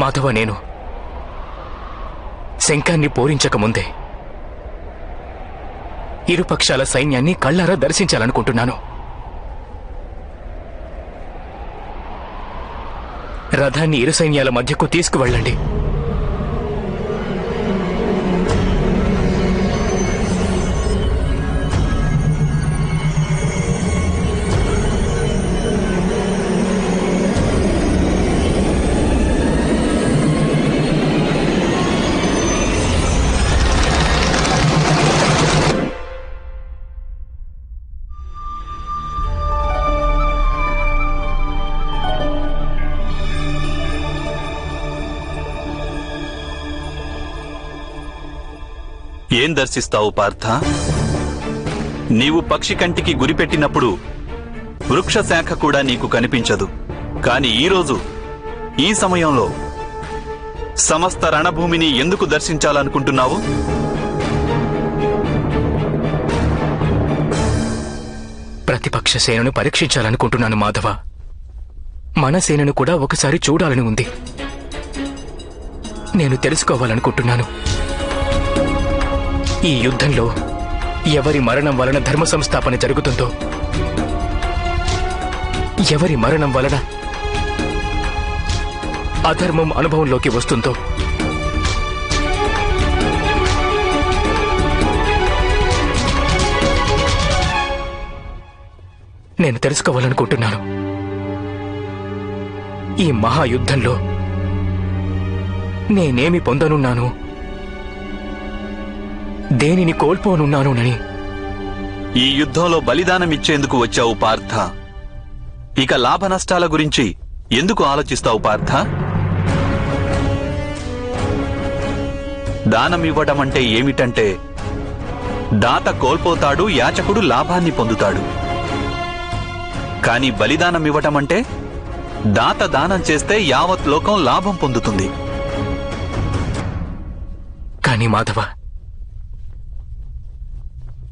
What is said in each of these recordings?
మాధవ, నేను శంఖాన్ని పూరించకముందే ఇరుపక్షాల సైన్యాన్ని కళ్ళారా దర్శించాలనుకుంటున్నాను. రథాన్ని ఇరు సైన్యాల మధ్యకు తీసుకువెళ్ళండి. ఏం దర్శిస్తావు పార్థ? నీవు పక్షి కంటికి గురిపెట్టినప్పుడు వృక్ష శాఖ కూడా నీకు కనిపించదు. కాని ఈరోజు ఈ సమయంలో సమస్త రణభూమిని ఎందుకు దర్శించాలనుకుంటున్నావు? ప్రతిపక్ష సేనను పరీక్షించాలనుకుంటున్నాను మాధవ. మన సేనను కూడా ఒకసారి చూడాలని ఉంది. నేను తెలుసుకోవాలనుకుంటున్నాను, ఈ యుద్ధంలో ఎవరి మరణం వలన ధర్మ సంస్థాపన జరుగుతుందో, ఎవరి మరణం వలన అధర్మం అనుభవంలోకి వస్తుందో, నేను తెలుసుకోవాలనుకుంటున్నాను. ఈ మహాయుద్ధంలో నేనేమి పొందనున్నాను, దేనిని కోల్పోనున్నానునని. ఈ యుద్ధంలో బలిదానమిచ్చేందుకు వచ్చావు పార్థ. ఇక లాభ నష్టాల గురించి ఎందుకు ఆలోచిస్తావు పార్థ? దానమివ్వడం అంటే ఏమిటంటే దాత కోల్పోతాడు, యాచకుడు లాభాన్ని పొందుతాడు. కాని బలిదానమివ్వటం అంటే దాత దానం చేస్తే యావత్ లోకం లాభం పొందుతుంది. కాని మాధవ,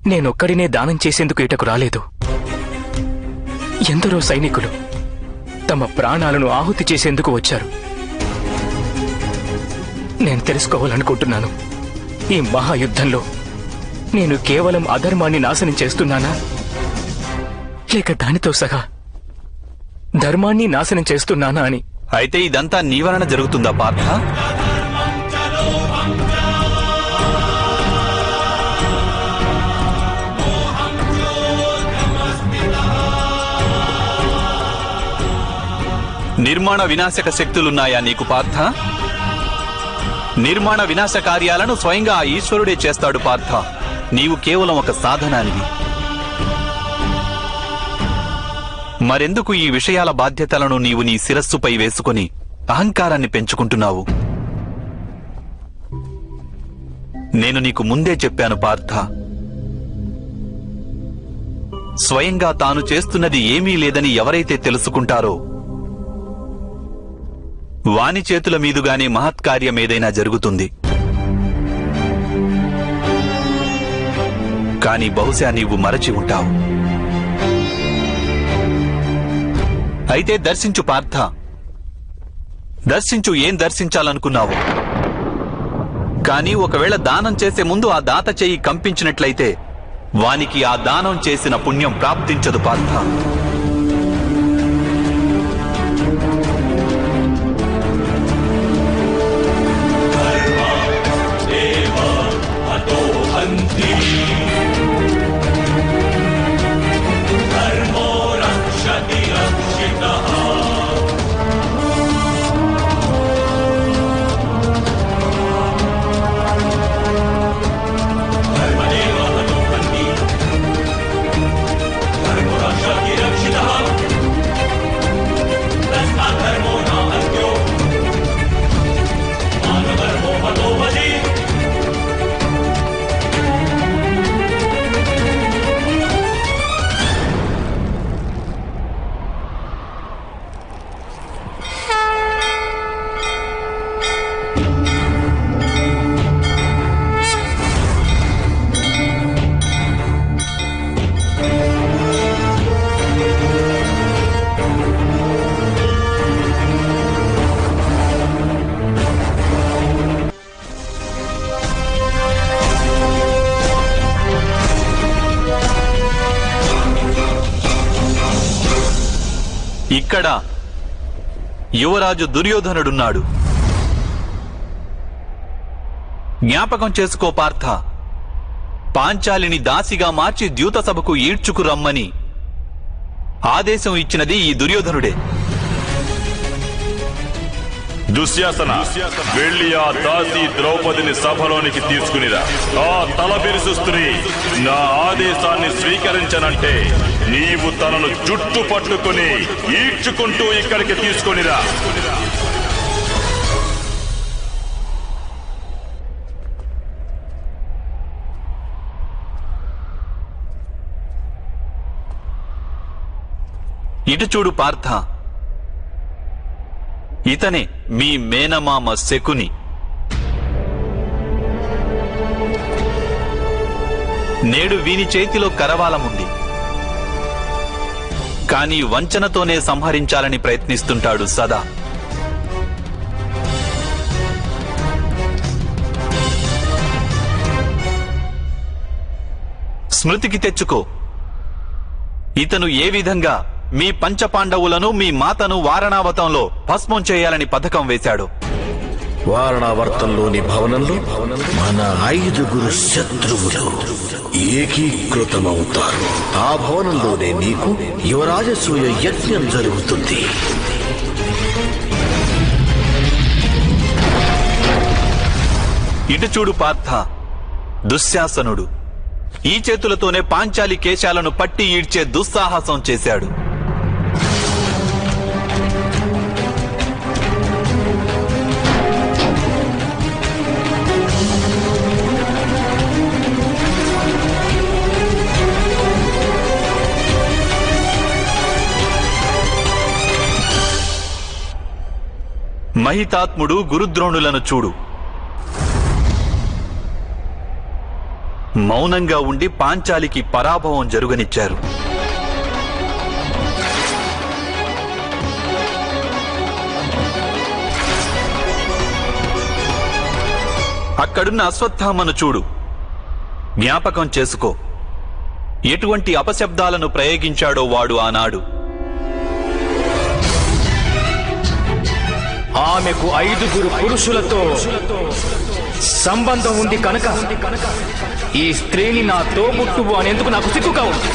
నేనొక్కడినే దానం చేసేందుకు ఇటకు రాలేదు. ఎందరో సైనికులు తమ ప్రాణాలను ఆహుతి చేసేందుకు వచ్చారు. నేను తెలుసుకోవాలనుకుంటున్నాను, ఈ మహాయుద్ధంలో నేను కేవలం అధర్మాన్ని నాశనం చేస్తున్నానా, లేక దానితో సహా ధర్మాన్ని నాశనం చేస్తున్నానా అని. అయితే ఇదంతా నీ వలన జరుగుతుందా పార్థ? నిర్మాణ వినాశక శక్తులున్నాయా నీకు పార్థ? నిర్మాణ వినాశ కార్యాలను స్వయంగా ఆ ఈశ్వరుడే చేస్తాడు పార్థ. నీవు కేవలం ఒక సాధనానివి. మరెందుకు ఈ విషయాల బాధ్యతలను నీవు నీ శిరస్సుపై వేసుకుని అహంకారాన్ని పెంచుకుంటున్నావు? నేను నీకు ముందే చెప్పాను పార్థ, స్వయంగా తాను చేస్తున్నది ఏమీ లేదని ఎవరైతే తెలుసుకుంటారో వాని చేతుల మీదుగానే మహత్కార్యం ఏదైనా జరుగుతుంది. కాని బహుశా నీవు మరచి ఉంటావు. అయితే దర్శించు పార్థ, దర్శించు. ఏం దర్శించాలనుకున్నావు? కాని ఒకవేళ దానం చేసే ముందు ఆ దాత చెయ్యి కంపించినట్లయితే వానికి ఆ దానం చేసిన పుణ్యం ప్రాప్తించదు పార్థ. ఇక్కడ యువరాజు దుర్యోధనుడున్నాడు. జ్ఞాపకం చేసుకో పార్థ, పాంచాలిని దాసిగా మార్చి ద్యూత సభకు ఈడ్చుకు రమ్మని ఆదేశం ఇచ్చినది ఈ దుర్యోధనుడే. దుశ్శాసన, వెళ్ళి ఆ దాసి ద్రౌపదిని సభలోనికి తీసుకునిరా. ఆ తలబిరుసు స్త్రీ నా ఆదేశాన్ని స్వీకరించనంటే నీవు తనను జుట్టు పట్టుకుని ఈడ్చుకుంటూ ఇక్కడికి తీసుకునిరా. ఇటు చూడు పార్థ, ఇతనే మీ మేనమామ శకుని. నేడు వీని చేతిలో కరవాలముంది, కాని వంచనతోనే సంహరించాలని ప్రయత్నిస్తుంటాడు సదా. స్మృతికి తెచ్చుకో, ఇతను ఏ విధంగా మీ పంచపాండవులను, మీ మాతను వారణావతంలో భస్మం చేయాలని పథకం వేశాడు. వారణావర్తంలోని భవనంలో మన 5 శత్రువులు ఏకీకృతమవుతారు. ఆ భవనంలోనే నీకు యువరాజసూయ యజ్ఞం జరుగుతుంది. ఇటు చూడు పార్థ, దుశ్శాసనుడు ఈ చేతులతోనే పాంచాలి కేశాలను పట్టి ఈడ్చే దుస్సాహసం చేశాడు. మహితాత్ముడు గురుద్రోణులను చూడు. మౌనంగా ఉండి పాంచాలికి పరాభవం జరుగనిచ్చారు. అక్కడున్న అశ్వత్థామను చూడు. జ్ఞాపకం చేసుకో, ఎటువంటి అపశబ్దాలను ప్రయోగించాడో వాడు ఆనాడు. ఆమెకు 5 పురుషులతో సంబంధం ఉంది కనుక ఈ స్త్రీని నా తోబుట్టువు అనేందుకు నాకు సిగ్గుగా ఉంది.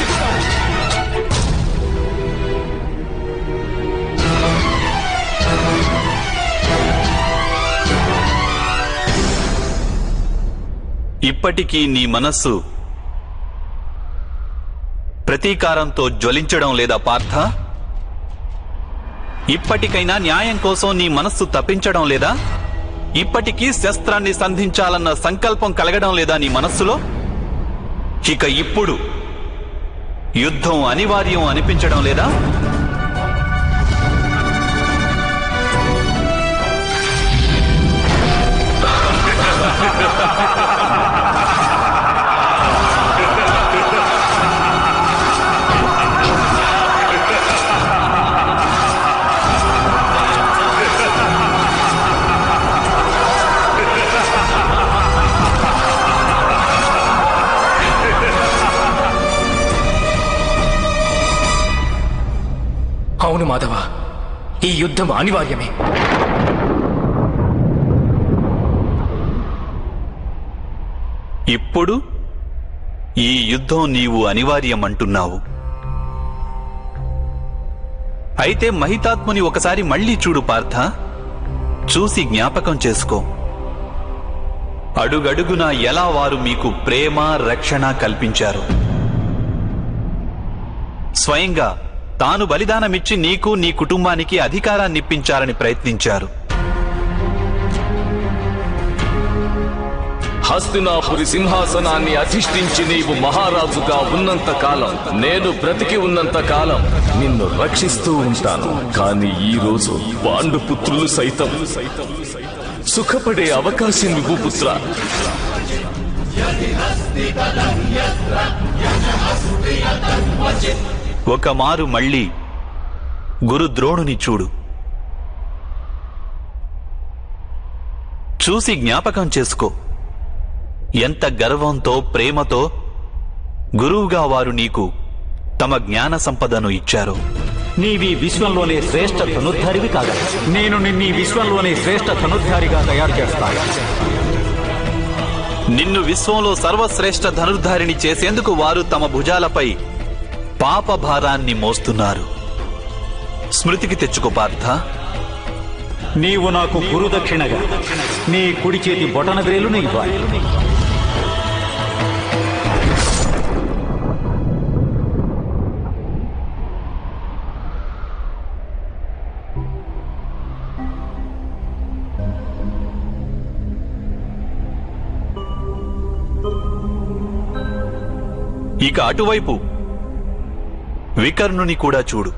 ఇప్పటికీ నీ మనస్సు ప్రతీకారంతో జ్వలించడం లేదా పార్థ? ఇప్పటికైనా న్యాయం కోసం నీ మనస్సు తప్పించడం లేదా? ఇప్పటికీ శస్త్రాన్ని సంధించాలన్న సంకల్పం కలగడం లేదా నీ మనస్సులో? ఇక ఇప్పుడు యుద్ధం అనివార్యం అనిపించడం లేదా? అవును మాధవ, ఈ యుద్ధం అనివార్యమే. ఇప్పుడు ఈ యుద్ధం నీవు అనివార్యం అంటున్నావు. అయితే మహితాత్ముని ఒకసారి మళ్లీ చూడు పార్థ. చూసి జ్ఞాపకం చేసుకో, అడుగడుగునా ఎలా వారు మీకు ప్రేమ రక్షణ కల్పించారు. స్వయంగా తాను బలిదానమిచ్చి నీకు నీ కుటుంబానికి అధికారాన్నిప్పించాలని ప్రయత్నించారు. హస్తినాపురి సింహాసనాన్ని అధిష్ఠించి నీవు మహారాజుగా ఉన్నంత కాలం, నేను బ్రతికి ఉన్నంత కాలం నిన్ను రక్షిస్తూ ఉంటాను. కానీ ఈ రోజు పాండుపుత్రులు సైతం సుఖపడే అవకాశం ఇవ్వు పుత్ర. ఒక మారు మళ్ళీ గురుద్రోణుని చూడు. చూసి జ్ఞాపకం చేసుకో, ఎంత గర్వంతో ప్రేమతో గురువుగా వారు నీకు తమ జ్ఞాన సంపదను ఇచ్చారు. నీవి విశ్వంలోనే శ్రేష్ఠ ధనుర్ధారివి కాగా నేను నిన్ను ఈ విశ్వంలోనే శ్రేష్ఠ ధనుర్ధారిగా తయారు చేస్తాను. నిన్ను విశ్వంలో సర్వశ్రేష్ఠ ధనుర్ధారిని చేసేందుకు వారు తమ భుజాలపై పాప భారాన్ని మోస్తున్నారు. స్మృతికి తెచ్చుకో పార్థ. నీవు నాకు గురుదక్షిణగా నీ కుడి చేతి బొటన వేలును ఇవ్వాలి. ఇక అటువైపు వికర్ణుని కూడా చూడు.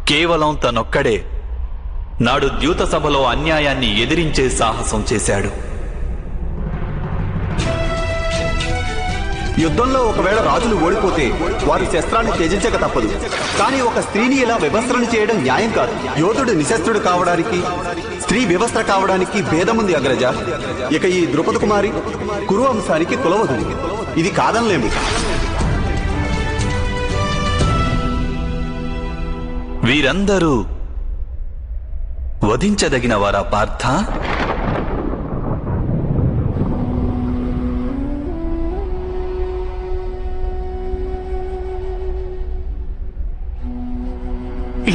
కేవలం తనొక్కడే నాడు ద్యూత సభలో అన్యాయాన్ని ఎదిరించే సాహసం చేశాడు. యుద్ధంలో ఒకవేళ రాజులు ఓడిపోతే వారు శస్త్రాన్ని త్యజించక తప్పదు. కానీ ఒక స్త్రీని ఇలా వివస్త్రను చేయడం న్యాయం కాదు. యోధుడు నిశస్త్రుడు కావడానికి, స్త్రీ వివస్త్ర కావడానికి భేదముంది అగ్రజ. ఇక ఈ ద్రుపద కుమారి కురు వంశానికి కులవధువు. ఇది కాదనలేము. వీరందరూ వధించదగిన వారా పార్థ?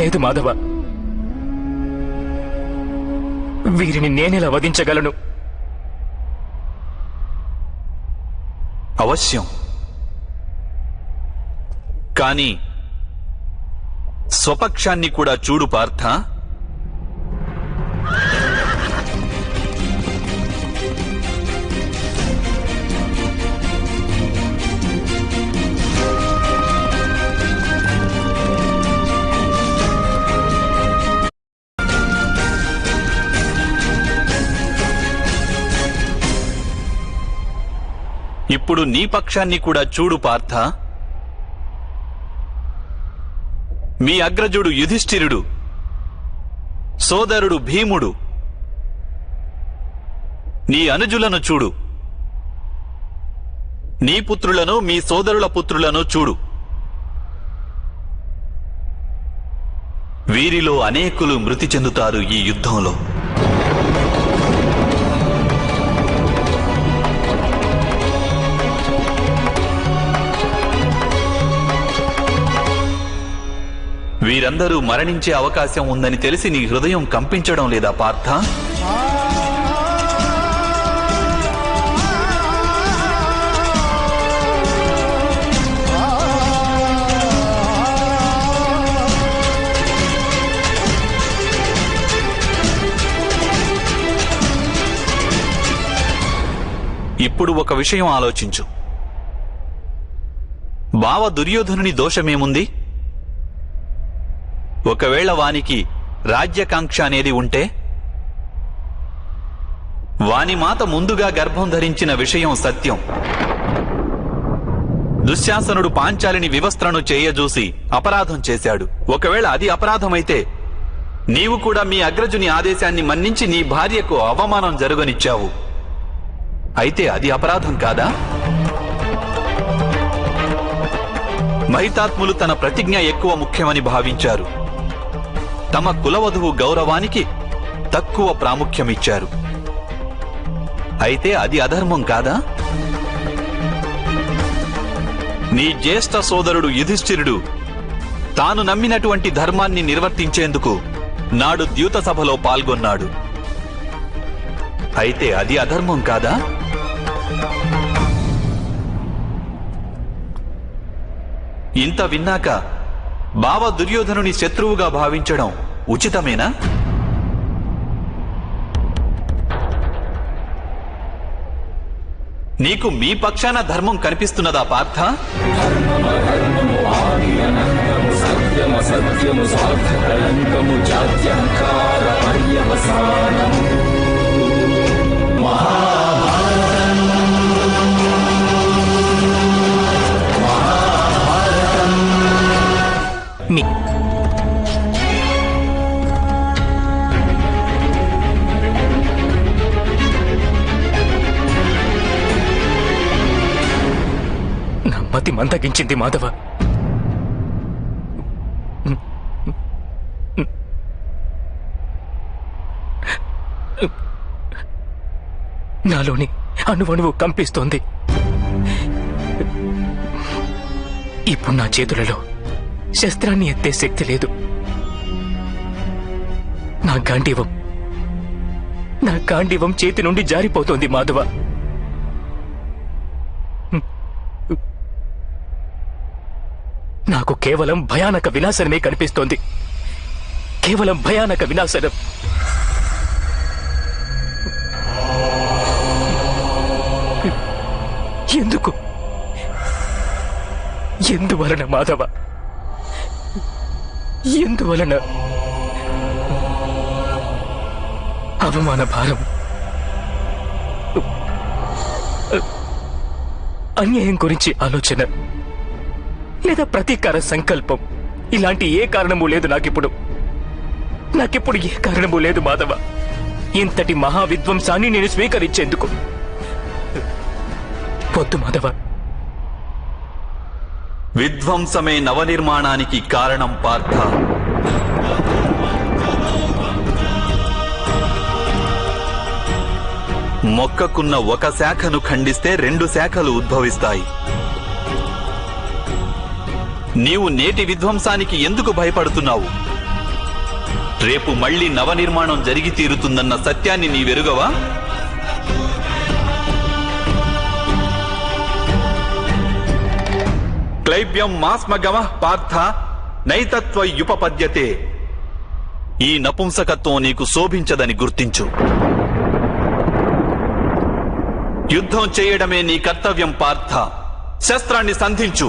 లేదు మాధవ, వీరిని నేనెలా వధించగలను? అవశ్యం. కానీ స్వపక్షాన్ని కూడా చూడు పార్థ. ఇప్పుడు నీ పక్షాన్ని కూడా చూడు పార్థ. మీ అగ్రజుడు యుధిష్ఠిరుడు, సోదరుడు భీముడు, నీ అనుజులను చూడు. నీ పుత్రులను, మీ సోదరుల పుత్రులను చూడు. వీరిలో అనేకులు మృతి చెందుతారు ఈ యుద్ధంలో. వీరందరూ మరణించే అవకాశం ఉందని తెలిసి నీ హృదయం కంపించడం లేదా పార్థ? ఇప్పుడు ఒక విషయం ఆలోచించు. బావ దుర్యోధనుని దోషమేముంది? ఒకవేళ వానికి రాజ్యకాంక్ష అనేది ఉంటే, వాని మాత ముందుగా గర్భం ధరించిన విషయం సత్యం. దుశ్శాసనుడు పాంచాలిని వివస్త్రను చేయజూసి అపరాధం చేశాడు. ఒకవేళ అది అపరాధమైతే నీవు కూడా మీ అగ్రజుని ఆదేశాన్ని మన్నించి నీ భార్యకు అవమానం జరుగనిచ్చావు. అయితే అది అపరాధం కాదా? మహితాత్ములు తన ప్రతిజ్ఞ ఎక్కువ ముఖ్యమని భావించారు. తమ కులవధువు గౌరవానికి తక్కువ ప్రాముఖ్యమిచ్చారు. అయితే అది అధర్మం కాదా? నీ జ్యేష్ఠ సోదరుడు యుధిష్ఠిరుడు తాను నమ్మినటువంటి ధర్మాన్ని నిర్వర్తించేందుకు నాడు ద్యూత సభలో పాల్గొన్నాడు. అయితే అది అధర్మం కాదా? ఇంత విన్నాక బావ దుర్యోధనుని శత్రువుగా భావించడం ఉచితమేనా? నీకు మీ పక్షాన ధర్మం కనిపిస్తున్నదా పార్థ? మతి మందగించింది మాధవ. నాలోని అణువణువు కంపిస్తోంది. ఇప్పుడు నా చేతులలో శస్త్రాన్ని ఎత్తే శక్తి లేదు. నా గాంధీవం చేతి నుండి జారిపోతోంది మాధవ. నాకు కేవలం భయానక వినాశనమే కనిపిస్తోంది. కేవలం భయానక వినాశనం. ఎందుకు? ఎందువలన మాధవ? ఎందువలన? అవమాన భారం, అన్యాయం గురించి ఆలోచన, లేదా ప్రతీకార సంకల్పం, ఇలాంటి ఏ కారణము లేదు నాకిప్పుడు. ఏ కారణము లేదు మాధవ ఇంతటి మహావిధ్వంసాన్ని నేను స్వీకరించేందుకు. వద్దు మాధవ. విధ్వంసమే నవనిర్మాణానికి కారణం పార్థ. మొక్కకున్న ఒక శాఖను ఖండిస్తే 2 శాఖలు ఉద్భవిస్తాయి. నీవు నేటి విధ్వంసానికి ఎందుకు భయపడుతున్నావు? రేపు మళ్లీ నవనిర్మాణం జరిగి తీరుతుందన్న సత్యాన్ని నీవెరుగవా? క్లైబ్యం మాస్మగమః పార్థ నైతత్వయుపపద్యతే. ఈ నపుంసకత్వం నీకు శోభించదని గుర్తించు. యుద్ధం చేయడమే నీ కర్తవ్యం పార్థ. శస్త్రాన్ని సంధించు.